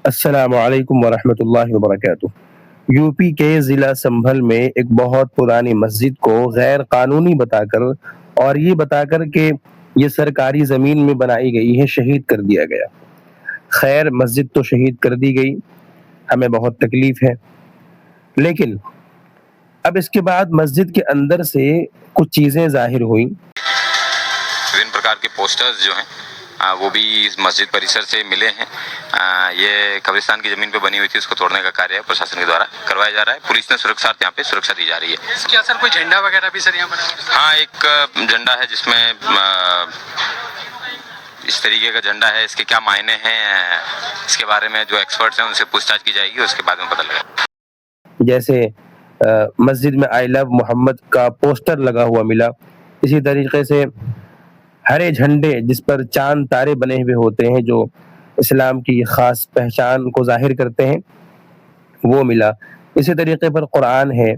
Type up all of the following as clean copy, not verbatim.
السلام علیکم ورحمۃ اللہ وبرکاتہ۔ یو پی کے ضلع سنبھل میں ایک بہت پرانی مسجد کو غیر قانونی بتا کر اور یہ بتا کر کہ یہ سرکاری زمین میں بنائی گئی ہے شہید کر دیا گیا۔ خیر مسجد تو شہید کر دی گئی، ہمیں بہت تکلیف ہے، لیکن اب اس کے بعد مسجد کے اندر سے کچھ چیزیں ظاہر ہوئیں۔ وبھن پرکار کے پوسٹرز جو ہیں وہ بھی اس مسجد پریسر سے ملے ہیں۔ یہ قبرستان کی زمین پہ بنی ہوئی تھی، اس کو توڑنے کا کاریہ پرشاسن کے دوارا کروایا جا رہا ہے۔ پولیس نے سرکشارتھ یہاں پہ سرکشا دی جا رہی ہے۔ اس کے اثر کوئی جھنڈا وغیرہ بھی سر یہاں بنا ہوا ہے؟ ہاں، ایک جھنڈا ہے جس میں اس طریقے کا جھنڈا ہے۔ اس کے کیا معنی ہیں، اس کے بارے میں جو ایکسپرٹس ہیں ان سے پوچھ تاچھ کی جائے گی، اس کے بعد میں پتہ لگے گا۔ جیسے مسجد میں آئی لو محمد کا پوسٹر لگا ہوا ملا، اسی طریقے سے ہرے جھنڈے جس پر چاند تارے بنے ہوئے ہوتے ہیں جو اسلام کی خاص پہچان کو ظاہر کرتے ہیں وہ ملا، اسی طریقے پر قرآن ہے۔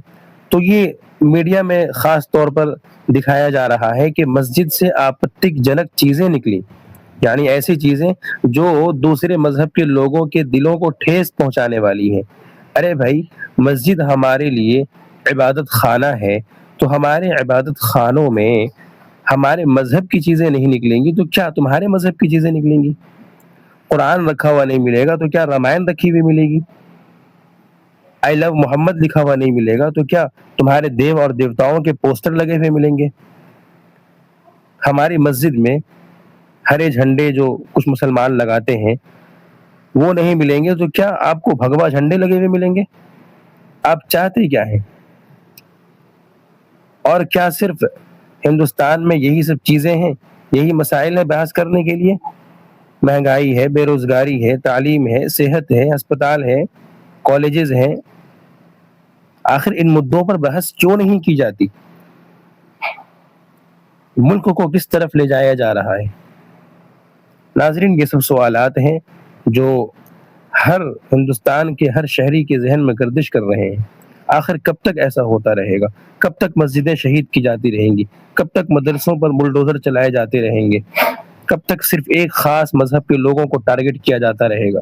تو یہ میڈیا میں خاص طور پر دکھایا جا رہا ہے کہ مسجد سے آپتک جنک چیزیں نکلی، یعنی ایسی چیزیں جو دوسرے مذہب کے لوگوں کے دلوں کو ٹھیس پہنچانے والی ہیں۔ ارے بھائی، مسجد ہمارے لیے عبادت خانہ ہے، تو ہمارے عبادت خانوں میں ہمارے مذہب کی چیزیں نہیں نکلیں گی تو کیا تمہارے مذہب کی چیزیں نکلیں گی؟ قرآن رکھا ہوا نہیں ملے گا تو کیا رامائن رکھی ہوئی ملے گی؟ آئی لو محمد لکھا ہوا نہیں ملے گا تو کیا تمہارے دیو اور دیوتاؤں کے پوسٹر لگے ہوئے ملیں گے؟ ہماری مسجد میں ہرے جھنڈے جو کچھ مسلمان لگاتے ہیں وہ نہیں ملیں گے تو کیا آپ کو بھگوا جھنڈے لگے ہوئے ملیں گے؟ آپ چاہتے کیا ہیں؟ اور کیا صرف ہندوستان میں یہی سب چیزیں ہیں، یہی مسائل ہیں بحث کرنے کے لیے؟ مہنگائی ہے، بے روزگاری ہے، تعلیم ہے، صحت ہے، ہسپتال ہے، کالجز ہیں۔ آخر ان مدعوں پر بحث کیوں نہیں کی جاتی؟ ملک کو کس طرف لے جایا جا رہا ہے؟ ناظرین، یہ سب سوالات ہیں جو ہر ہندوستان کے ہر شہری کے ذہن میں گردش کر رہے ہیں۔ آخر کب تک ایسا ہوتا رہے گا؟ کب تک مسجدیں شہید کی جاتی رہیں گی؟ کب تک مدرسوں پر بلڈوزر چلائے جاتے رہیں گے؟ کب تک صرف ایک خاص مذہب کے لوگوں کو ٹارگٹ کیا جاتا رہے گا؟